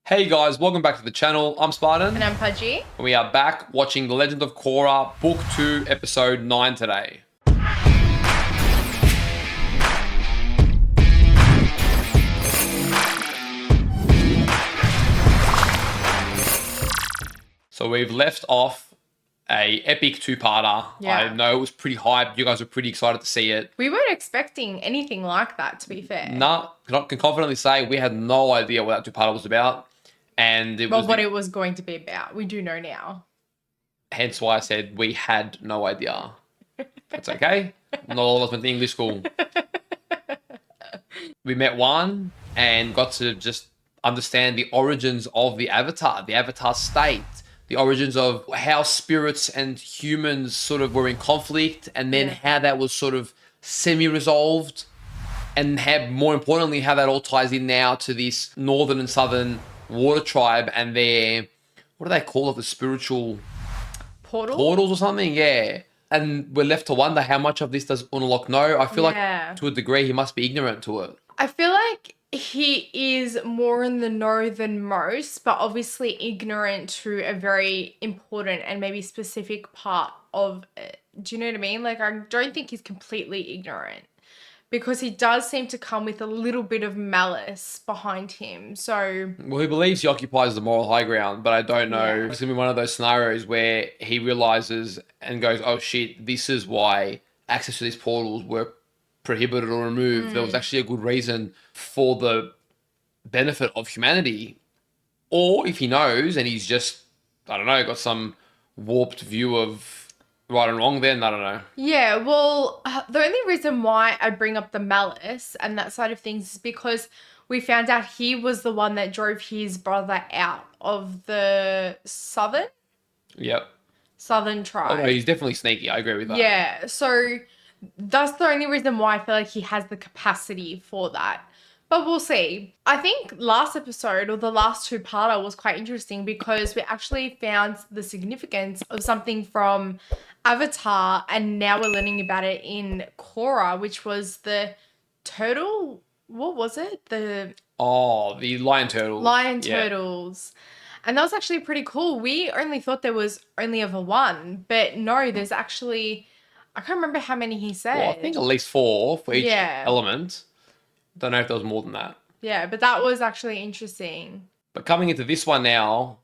Hey guys, welcome back to the channel. I'm Spartan. And I'm Pudgey. And we are back watching The Legend of Korra, Book 2, Episode 9 today. So we've left off a epic two-parter. Yeah. I know it was pretty hyped. You guys were pretty excited to see it. We weren't expecting anything like that, to be fair. Nah, can confidently say we had no idea what that two-parter was about. And it was what it was going to be about. We do know now. Hence why I said we had no idea. That's okay. Not all of us went to English school. We met Juan and got to just understand the origins of the Avatar state, the origins of how spirits and humans sort of were in conflict, and then how that was sort of semi-resolved, and how, more importantly, how that all ties in now to this northern and southern water tribe and their, what do they call it, the spiritual portals or something? Yeah. And we're left to wonder how much of this does Unlock know. I feel like to a degree he must be ignorant to it. I feel like he is more in the know than most, but obviously ignorant to a very important and maybe specific part of it. Do you know what I mean? Like, I don't think he's completely ignorant, because he does seem to come with a little bit of malice behind him. So, well, he believes he occupies the moral high ground, but I don't know. It's going to be one of those scenarios where he realizes and goes, oh shit, this is why access to these portals were prohibited or removed. There was actually a good reason for the benefit of humanity. Or if he knows and he's just, I don't know, got some warped view of right and wrong, then I don't know. Yeah, well, the only reason why I bring up the malice and that side of things is because we found out he was the one that drove his brother out of the southern tribe. Oh, no, he's definitely sneaky. I agree with that. Yeah, so that's the only reason why I feel like he has the capacity for that. But we'll see. I think last episode, or the last two-parter, was quite interesting because we actually found the significance of something from Avatar, and now we're learning about it in Korra, which was the turtle. What was it? The lion turtles. Lion turtles. And that was actually pretty cool. We only thought there was only ever one, but no, there's actually, I can't remember how many he said. Well, I think at least 4 for each element. Don't know if there was more than that. Yeah, but that was actually interesting. But coming into this one now,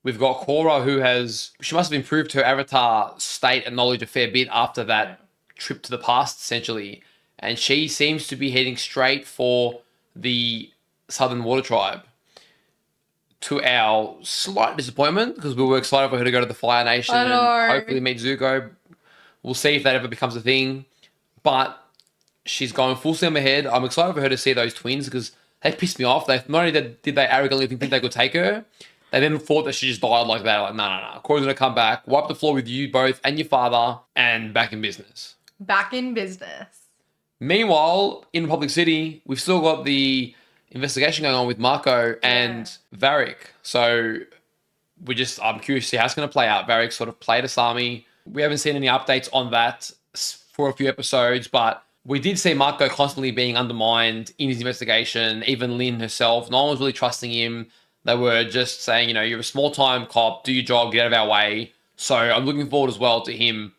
we've got Korra, she must have improved her avatar state and knowledge a fair bit after that trip to the past, essentially. And she seems to be heading straight for the Southern Water Tribe. To our slight disappointment, because we were excited for her to go to the Fire Nation and hopefully meet Zuko. We'll see if that ever becomes a thing. But she's going full steam ahead. I'm excited for her to see those twins because they pissed me off. Not only did they arrogantly think they could take her, they then thought that she just died like that. Like, no. Korra's going to come back, wipe the floor with you both and your father, and back in business. Back in business. Meanwhile, in Republic City, we've still got the investigation going on with Mako and Varric. So I'm curious to see how it's going to play out. Varric sort of played Asami. We haven't seen any updates on that for a few episodes, but we did see Mako constantly being undermined in his investigation. Even Lin herself, no one was really trusting him. They were just saying, you're a small-time cop, do your job, get out of our way. So I'm looking forward as well to him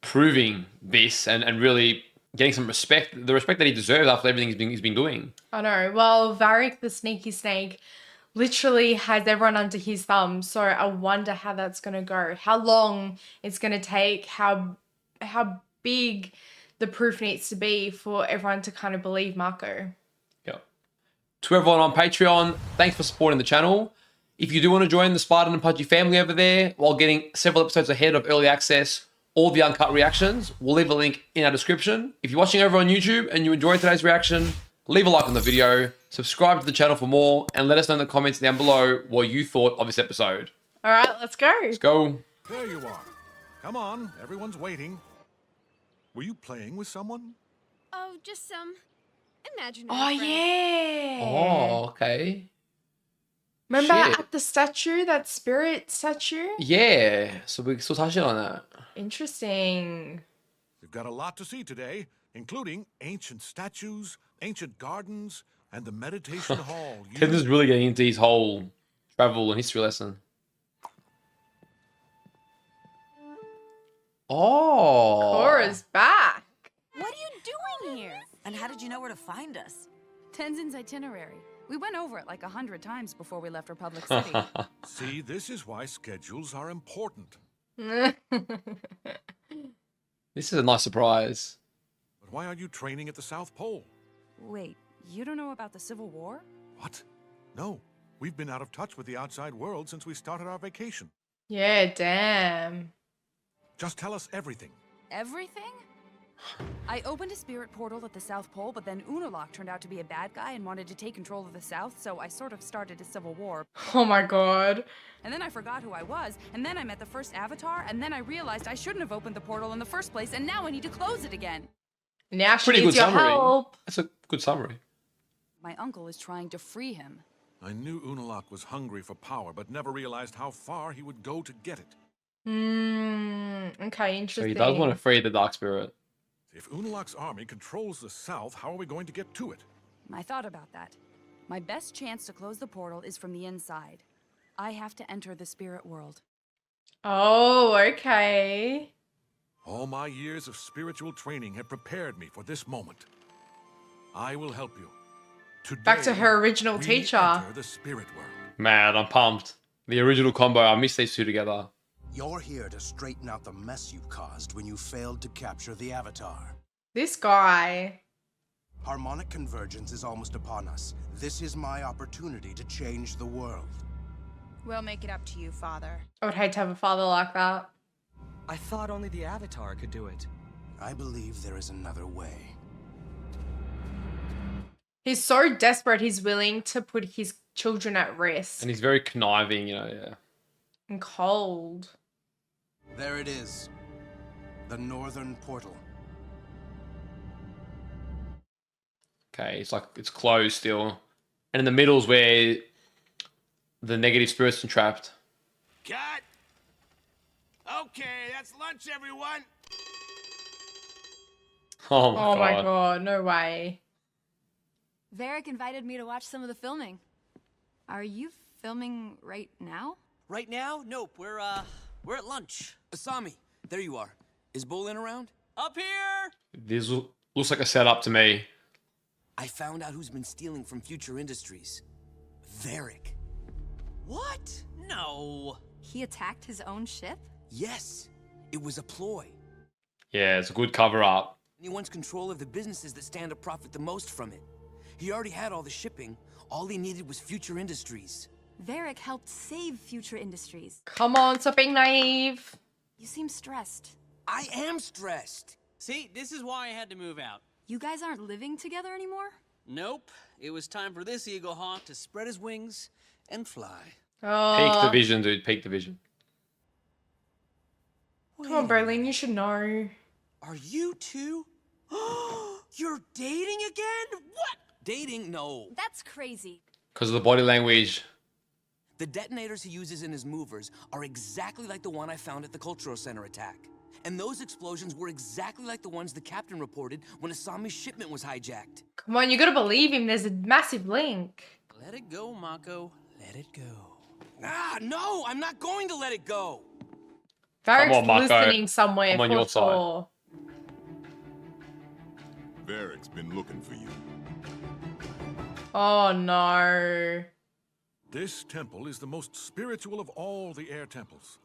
proving this and really getting some respect, the respect that he deserves after everything he's been doing. I know. Well, Varric, the sneaky snake, literally has everyone under his thumb. So I wonder how that's going to go. How long it's going to take, how big the proof needs to be for everyone to kind of believe Mako. Yep. To everyone on Patreon, thanks for supporting the channel. If you do want to join the Spartan and Pudgey family over there while getting several episodes ahead of early access, all the uncut reactions, we'll leave a link in our description. If you're watching over on YouTube and you enjoyed today's reaction, leave a like on the video, subscribe to the channel for more, and let us know in the comments down below what you thought of this episode. All right, let's go. Let's go. There you are. Come on, everyone's waiting. Were you playing with someone? Oh, just some imaginary friend. Yeah. Oh, okay. Remember at the statue, that spirit statue? Yeah, so we're still touching on that. Interesting. We've got a lot to see today, including ancient statues, ancient gardens, and the meditation hall. Kevin's really getting into his whole Travel and history lesson. Oh. Korra's back. What are you doing here? And how did you know where to find us? Tenzin's itinerary. We went over it like 100 times before we left Republic City. See, this is why schedules are important. This is a nice surprise. But why are you training at the South Pole? Wait, you don't know about the Civil War? What? No, we've been out of touch with the outside world since we started our vacation. Yeah, damn. Just tell us everything. Everything? I opened a spirit portal at the South Pole, but then Unalaq turned out to be a bad guy and wanted to take control of the South, so I sort of started a civil war. Oh my god. And then I forgot who I was, and then I met the first Avatar, and then I realized I shouldn't have opened the portal in the first place, and now I need to close it again. Now she Pretty needs good your summary. help. That's a good summary. My uncle is trying to free him. I knew Unalaq was hungry for power, but never realized how far he would go to get it. Okay, So interesting. he does want to free the Dark Spirit. If Unalaq's army controls the South, how are we going to get to it? I thought about that. My best chance to close the portal is from the inside. I have to enter the spirit world. Oh, okay. All my years of spiritual training have prepared me for this moment. I will help you. Today, Back to her original we teacher. enter the spirit world. Man, I'm pumped. The original combo, I miss these two together. You're here to straighten out the mess you caused when you failed to capture the Avatar. This guy. Harmonic convergence is almost upon us. This is my opportunity to change the world. We'll make it up to you, Father. I would hate to have a father like that. I thought only the Avatar could do it. I believe there is another way. He's so desperate, he's willing to put his children at risk. And he's very conniving, yeah. And cold. There it is. The Northern Portal. Okay, it's closed still. And in the middle is where the negative spirits are trapped. Cut! Okay, that's lunch, everyone! Oh my Oh god. my god, no way. Varric invited me to watch some of the filming. Are you filming right now? Right now? Nope, we're at lunch. Asami, there you are. Is Bolin around? Up here! This looks like a setup to me. I found out who's been stealing from Future Industries. Varric. What? No. He attacked his own ship? Yes, it was a ploy. Yeah, it's a good cover up. He wants control of the businesses that stand to profit the most from it. He already had all the shipping. All he needed was Future Industries. Varric helped save Future Industries. Come on, stop being naive. You seem stressed. I am stressed. See, this is why I had to move out. You guys aren't living together anymore? Nope. It was time for this eagle hawk to spread his wings and fly. Peak the Oh, vision, dude. Peak the vision. come on, Berlin, you should know. Are you two? You're dating again? What? Dating? No. That's crazy. Because of the body language. The detonators he uses in his movers are exactly like the one I found at the Cultural Center attack. And those explosions were exactly like the ones the captain reported when Asami's shipment was hijacked. Come on, you gotta believe him. There's a massive link. Let it go, Mako. Let it go. Ah, no! I'm not going to let it go! Varric's on, Mako. listening somewhere I'm on for your side. sure. Varric's been looking for you. Oh no. This temple is the most spiritual of all the air temples.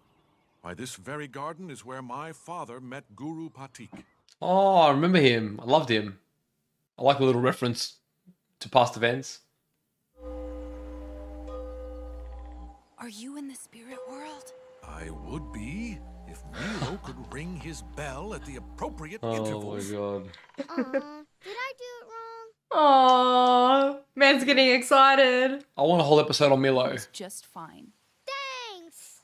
By this very garden is where my father met Guru Patik. Oh, I remember him. I loved him. I like a little reference to past events. Are you in the spirit world? I would be if Milo could ring his bell at the appropriate Oh intervals. my god. Did I do it wrong? Oh, man's getting excited. I want a whole episode on Milo. It's just fine. Thanks.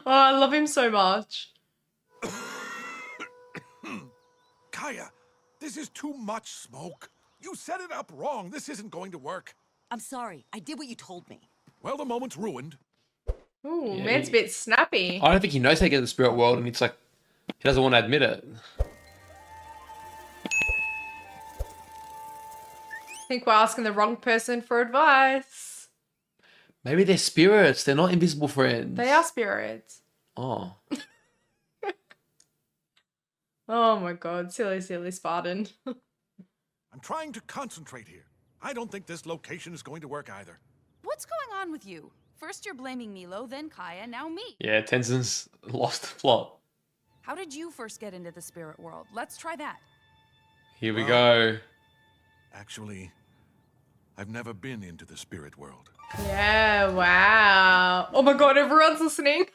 Oh, I love him so much. Kaya, this is too much smoke. You set it up wrong. This isn't going to work. I'm sorry. I did what you told me. Well, the moment's ruined. Ooh, Yeah, man's a bit snappy. I don't think he knows how to get to the spirit world, and it's like he doesn't want to admit it. think we're asking the wrong person for advice. Maybe they're spirits. They're not invisible friends. They are spirits. Oh. Oh my god, silly, silly Spartan. I'm trying to concentrate here. I don't think this location is going to work either. What's going on with you? First you're blaming Milo, then Kaya, now me. Yeah, Tenzin's lost the plot. How did you first get into the spirit world? Let's try that. Here we go. Actually, I've never been into the spirit world. Yeah, wow. Oh my god, everyone's listening.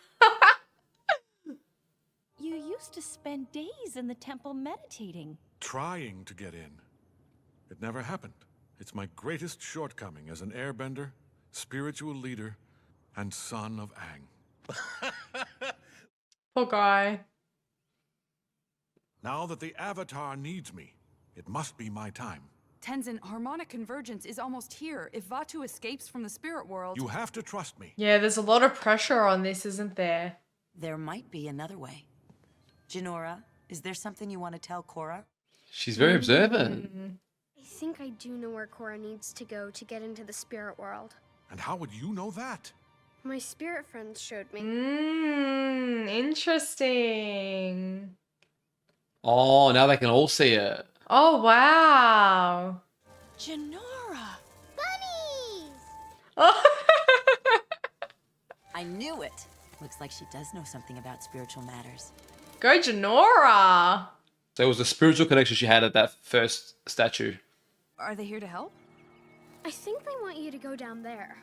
You used to spend days in the temple meditating. Trying to get in. It never happened. It's my greatest shortcoming as an airbender, spiritual leader, and son of Aang. Poor guy. Now that the Avatar needs me, it must be my time. Tenzin, harmonic convergence is almost here. If Vatu escapes from the spirit world... You have to trust me. Yeah, there's a lot of pressure on this, isn't there? There might be another way. Jinora, is there something you want to tell Korra? She's very observant. I think I do know where Korra needs to go to get into the spirit world. And how would you know that? My spirit friends showed me. Interesting. Oh, now they can all see it. Oh, wow. Jinora! Bunnies! Oh. I knew it. Looks like she does know something about spiritual matters. Go Jinora! So it was the spiritual connection she had at that first statue. Are they here to help? I think they want you to go down there.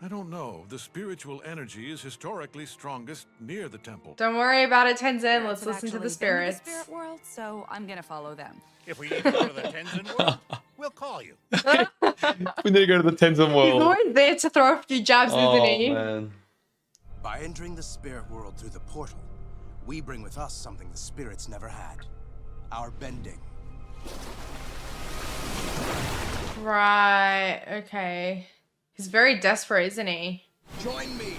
I don't know. The spiritual energy is historically strongest near the temple. Don't worry about it, Tenzin. Let's I've listen to the actually been spirits. the spirit world, so I'm gonna follow them. If we need to go to the Tenzin world, we'll call you. We need to go to the Tenzin He's world. always there to throw a few jabs, isn't he? Man. By entering the spirit world through the portal, we bring with us something the spirits never had. Our bending. Right, okay. He's very desperate, isn't he? Join me.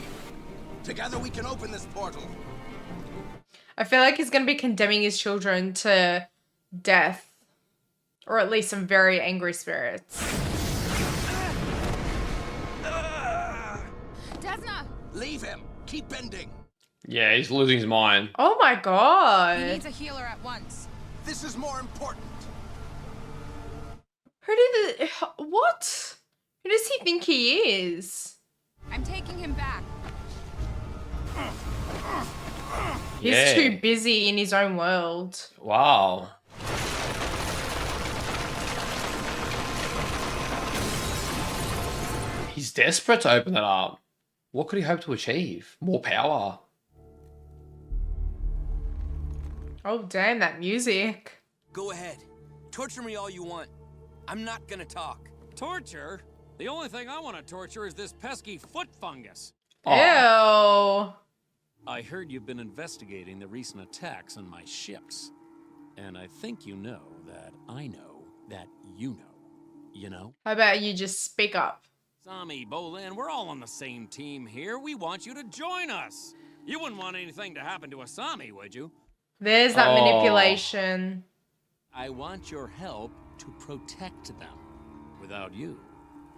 Together we can open this portal. I feel like he's going to be condemning his children to death. Or at least some very angry spirits. Desna! Leave him. Keep bending. Yeah, he's losing his mind. Oh my god. He needs a healer at once. This is more important. Who did it? What? Who does he think he is? I'm taking him back. He's Yeah. too busy in his own world. Wow. He's desperate to open it up. What could he hope to achieve? More power. Oh, damn, that music. Go ahead. Torture me all you want. I'm not gonna talk. Torture? The only thing I want to torture is this pesky foot fungus. Ew. I heard you've been investigating the recent attacks on my ships. And I think you know that I know that you know. You know? How about you just speak up? Sami, Bolin, we're all on the same team here. We want you to join us. You wouldn't want anything to happen to Asami, would you? There's that manipulation. I want your help to protect them. Without you,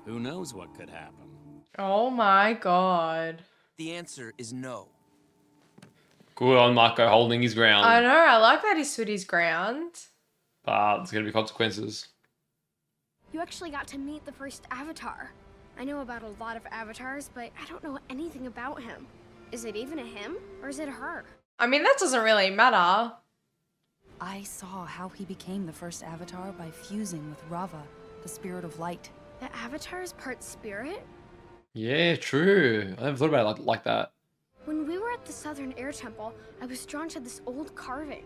who knows what could happen? Oh my god. The answer is no. Good on Marco holding his ground. I know, I like that he stood his ground. But there's going to be consequences. You actually got to meet the first Avatar. I know about a lot of avatars, but I don't know anything about him. Is it even a him, or is it a her? I mean, that doesn't really matter. I saw how he became the first Avatar by fusing with Rava, the spirit of light. The Avatar is part spirit? Yeah, true. I never thought about it like that. When we were at the Southern Air Temple, I was drawn to this old carving.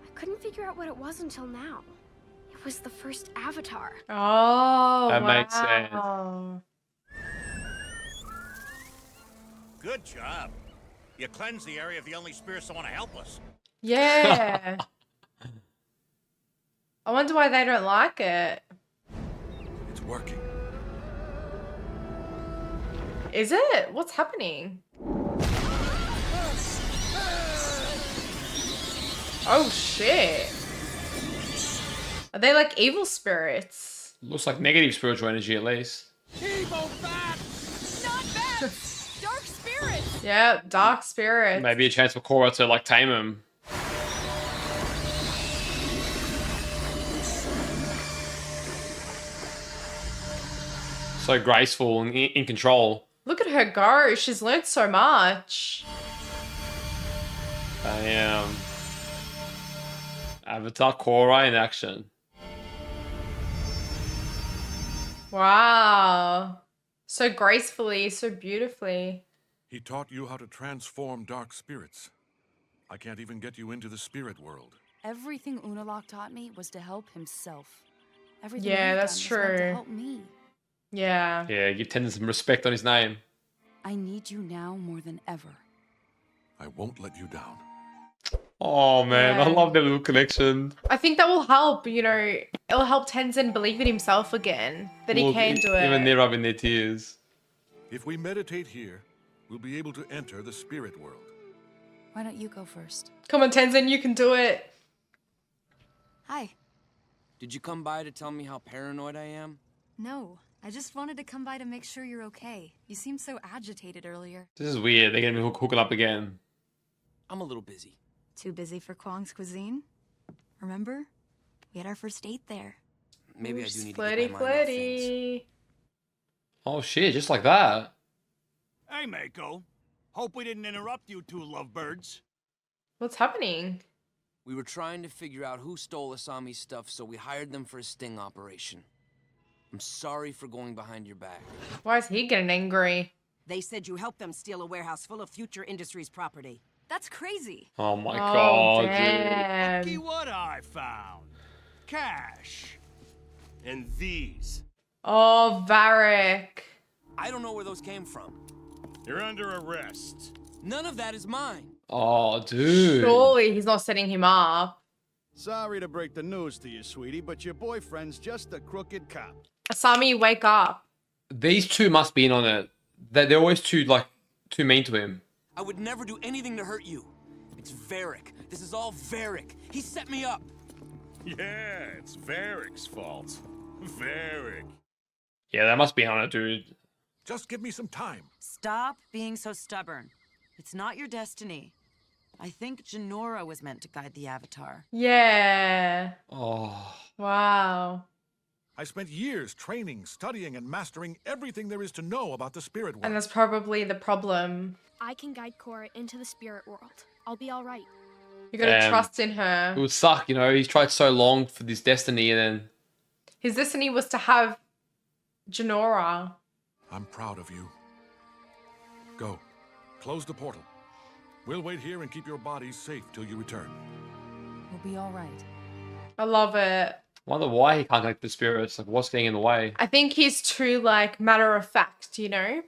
I couldn't figure out what it was until now. It was the first Avatar. Oh, That makes sense. wow. Good job. You cleansed the area of the only spirits that want to help us. Yeah. I wonder why they don't like it. It's working. Is it? What's happening? Oh shit. Are they like evil spirits? Looks like negative spiritual energy at least. Not bad! Dark spirits! Yeah, dark spirits. Maybe a chance for Korra to like tame him. So graceful and in control. Look at her go. She's learned so much. I am. Avatar Korra in action. Wow. So gracefully, so beautifully. He taught you how to transform dark spirits. I can't even get you into the spirit world. Everything Unalaq taught me was to help himself. Everything Yeah, you've that's done was meant to true. help me. Yeah. Yeah, give Tenzin some respect on his name. I need you now more than ever. I won't let you down. Oh man, I Yeah. love their little connection. I think that will help, you know, it'll help Tenzin believe in himself again, that he Look, can do it. Even they're rubbing their tears. If we meditate here, we'll be able to enter the spirit world. Why don't you go first? Come on, Tenzin, you can do it. Hi. Did you come by to tell me how paranoid I am? No, I just wanted to come by to make sure you're okay. You seemed so agitated earlier. This is weird. They're gonna be hooking up again. I'm a little busy. Too busy for Kwang's cuisine? Remember? We had our first date there. Maybe I Oops, do need flirty, to get my mind off things. flirty. Oh shit, just like that. Hey, Mako. Hope we didn't interrupt you two lovebirds. What's happening? We were trying to figure out who stole Asami's stuff, so we hired them for a sting operation. I'm sorry for going behind your back. Why is he getting angry? They said you helped them steal a warehouse full of Future Industries property. That's crazy. Oh my Oh, god, dude. damn. Lucky what I found. Cash. And these. Oh, Varric. I don't know where those came from. You're under arrest. None of that is mine. Oh, dude. Surely he's not setting him up. Sorry to break the news to you, sweetie, but your boyfriend's just a crooked cop. Asami, wake up. These two must be in on it. They're always too mean to him. I would never do anything to hurt you. It's Varric. This is all Varric. He set me up. Yeah, it's Varric's fault. Varric. Yeah, they must be on it, dude. Just give me some time. Stop being so stubborn. It's not your destiny. I think Jinora was meant to guide the Avatar. Yeah. Oh. Wow. I spent years training, studying, and mastering everything there is to know about the spirit world. And that's probably the problem. I can guide Korra into the spirit world. I'll be all right. You gotta trust in her. It would suck, you know. He's tried so long for this destiny, and then His destiny was to have Jinora. I'm proud of you. Go. Close the portal. We'll wait here and keep your bodies safe till you return. We'll be all right. I love it. I wonder why he can't connect the spirits. Like, what's getting in the way? I think he's too, like, matter of fact, you know?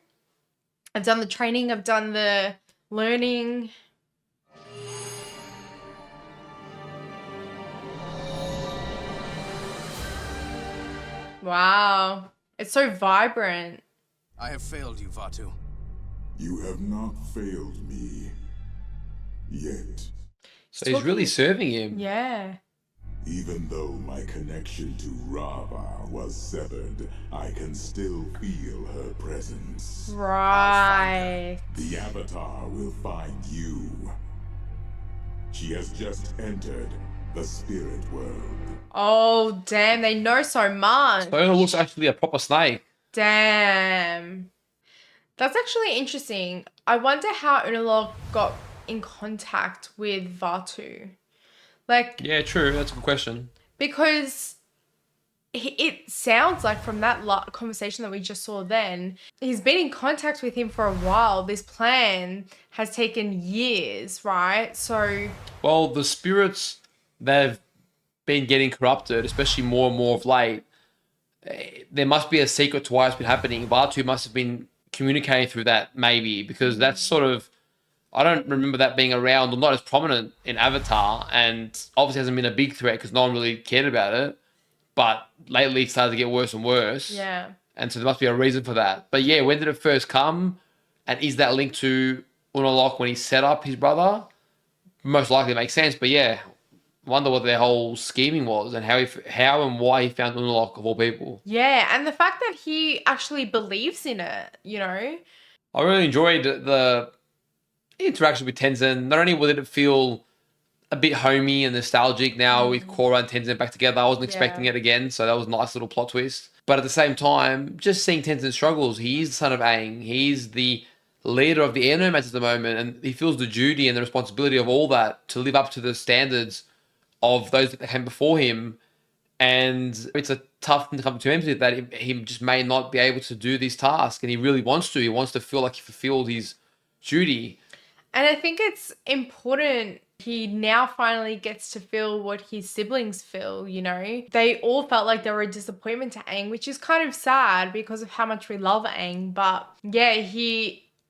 I've done the training, I've done the learning. Wow. It's so vibrant. I have failed you, Vatu. You have not failed me. Yet. So he's really serving him. Yeah. Even though my connection to Rava was severed, I can still feel her presence. Right. The Avatar will find you. She has just entered the spirit world. Oh, damn. They know so much. So it looks actually a proper snake. Damn. That's actually interesting. I wonder how Unalaq got in contact with Vatu. Like, Yeah, true. That's a good question. because it sounds like from that conversation that we just saw then, he's been in contact with him for a while. This plan has taken years, right? So, Well, the spirits, they've been getting corrupted, especially more and more of late. There must be a secret to why it's been happening. Batu must have been communicating through that, maybe, because that's sort of, I don't remember that being around or not as prominent in Avatar, and obviously hasn't been a big threat because no one really cared about it. But lately it started to get worse and worse. yeah. And so there must be a reason for that. But yeah, when did it first come? And is that linked to Unalaq when he set up his brother? Most likely makes sense. But yeah, Wonder what their whole scheming was and how and why he found Unalaq of all people. Yeah, and the fact that he actually believes in it, you know? I really enjoyed the interaction with Tenzin. Not only did it feel a bit homey and nostalgic now with Korra and Tenzin back together, I wasn't expecting it again, so that was a nice little plot twist. But at the same time, just seeing Tenzin's struggles, he is the son of Aang. He's the leader of the air nomads at the moment, and he feels the duty and the responsibility of all that to live up to the standards of those that came before him. And it's a tough thing to come to terms with, that he just may not be able to do this task, and he really wants to. He wants to feel like he fulfilled his duty. And I think it's important he now finally gets to feel what his siblings feel, you know? They all felt like they were a disappointment to Aang, which is kind of sad because of how much we love Aang. But yeah,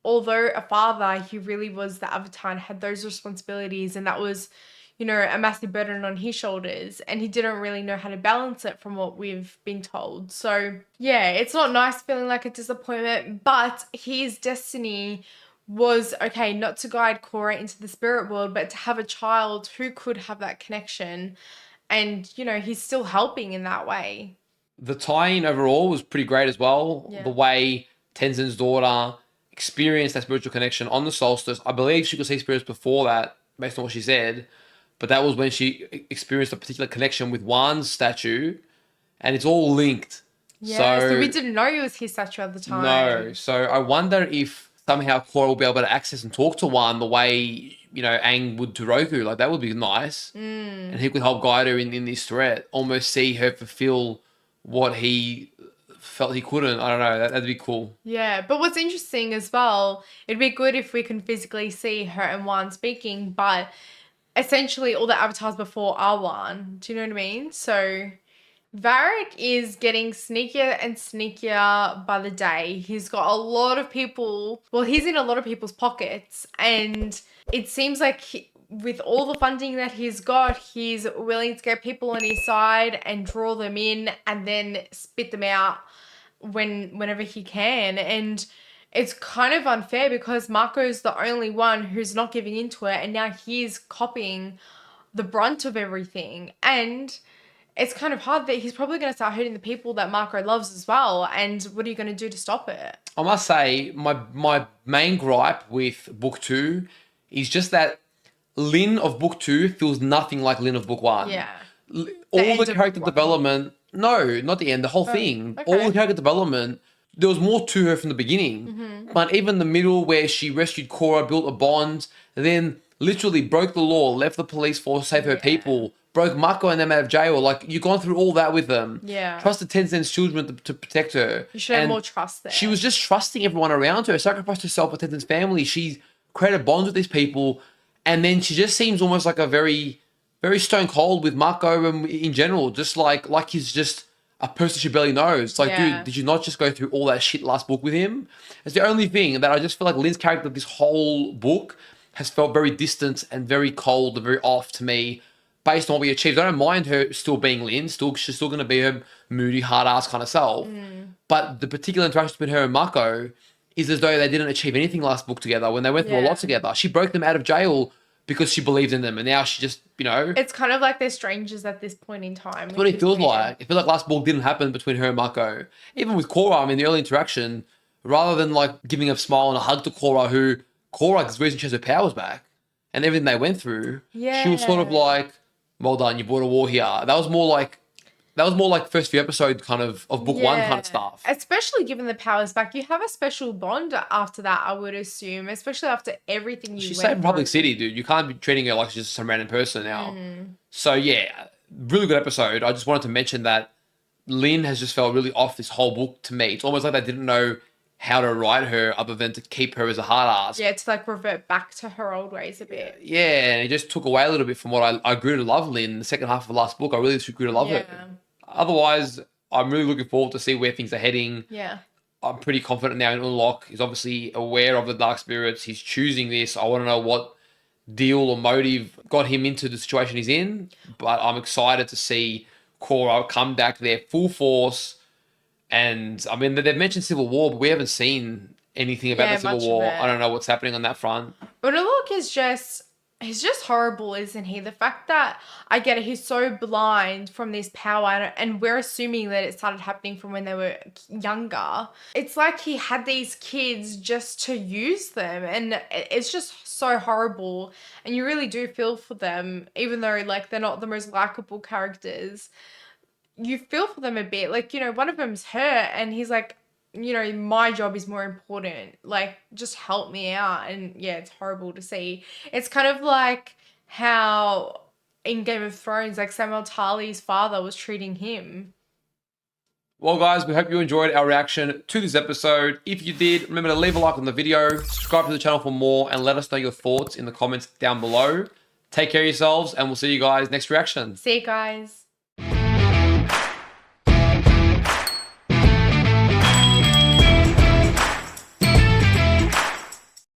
although a father, he really was the Avatar and had those responsibilities, and that was, you know, a massive burden on his shoulders, and he didn't really know how to balance it from what we've been told. So yeah, it's not nice feeling like a disappointment, but his destiny was, okay, not to guide Korra into the spirit world, but to have a child who could have that connection. And, you know, he's still helping in that way. The tie-in overall was pretty great as well. Yeah. The way Tenzin's daughter experienced that spiritual connection on the solstice. I believe she could see spirits before that, based on what she said. But that was when she experienced a particular connection with Wan's statue. And it's all linked. Yeah, so we didn't know it was his statue at the time. No. So I wonder if somehow Korra will be able to access and talk to Wan the way, you know, Aang would to Roku. Like, that would be nice. And he could help guide her in this threat. Almost see her fulfill what he felt he couldn't. I don't know. That'd be cool. Yeah, but what's interesting as well, it'd be good if we can physically see her and Wan speaking, but essentially all the avatars before are Wan. Do you know what I mean? So Varric is getting sneakier and sneakier by the day. He's got a lot of people. Well, he's in a lot of people's pockets. And it seems like with all the funding that he's got, he's willing to get people on his side and draw them in and then spit them out whenever he can. And it's kind of unfair because Marco's the only one who's not giving into it. And now he's copying the brunt of everything. And it's kind of hard that he's probably going to start hurting the people that Marco loves as well. And what are you going to do to stop it? I must say, my main gripe with Book 2 is just that Lin of Book 2 feels nothing like Lin of Book 1. Yeah. All the character development... No, not the end. The whole thing. okay. All the character development... There was more to her from the beginning. But even the middle where she rescued Korra, built a bond, and then literally broke the law, left the police force to save her people, broke Mako and them out of jail. Like, you've gone through all that with them. Yeah. Trusted Tenzin's children to protect her. You should have more trust there. She was just trusting everyone around her, sacrificed herself for Tenzin's family. She created bonds with these people, and then she just seems almost like a very, very stone cold with Mako in general. Just like he's just a person she barely knows. It's like, dude, did you not just go through all that shit last book with him? It's the only thing that I just feel like Lin's character this whole book has felt very distant and very cold and very off to me based on what we achieved. I don't mind her still being Lin. She's still going to be her moody, hard-ass kind of self. But the particular interaction between her and Mako is as though they didn't achieve anything last book together when they went through a lot together. She broke them out of jail because she believed in them, and now she just, you know... It's kind of like they're strangers at this point in time. That's what it feels like. It feels like last book didn't happen between her and Mako. Even with Korra, I mean, the early interaction, rather than like giving a smile and a hug to Korra, the reason she has her powers back, and everything they went through, she was sort of like, well done, you brought a war here. That was more like first few episodes kind of book one kind of stuff. Especially given the powers back, you have a special bond after that, I would assume, especially after everything She's saving Public City, dude. You can't be treating her like she's just some random person now. So yeah, really good episode. I just wanted to mention that Lin has just felt really off this whole book to me. It's almost like they didn't know how to write her other than to keep her as a hard ass. Yeah, to like revert back to her old ways a bit. Yeah, and it just took away a little bit from what I grew to love Lin. The second half of the last book, I really grew to love her. Otherwise, I'm really looking forward to see where things are heading. Yeah. I'm pretty confident now in Unalaq. He's obviously aware of the dark spirits. He's choosing this. I want to know what deal or motive got him into the situation he's in. But I'm excited to see Korra come back there full force. And, I mean, they've mentioned Civil War, but we haven't seen anything about the Civil War. I don't know what's happening on that front. Unalaq is just He's just horrible, isn't he? The fact that, I get it, he's so blind from this power, and we're assuming that it started happening from when they were younger. It's like he had these kids just to use them, and it's just so horrible. And you really do feel for them, even though like they're not the most likable characters. You feel for them a bit. Like, you know, one of them's hurt, and he's like, you know, my job is more important. Like, just help me out. And yeah, it's horrible to see. It's kind of like how in Game of Thrones, like Samuel Tarly's father was treating him. Well, guys, we hope you enjoyed our reaction to this episode. If you did, remember to leave a like on the video, subscribe to the channel for more, and let us know your thoughts in the comments down below. Take care of yourselves, and we'll see you guys next reaction. See you guys.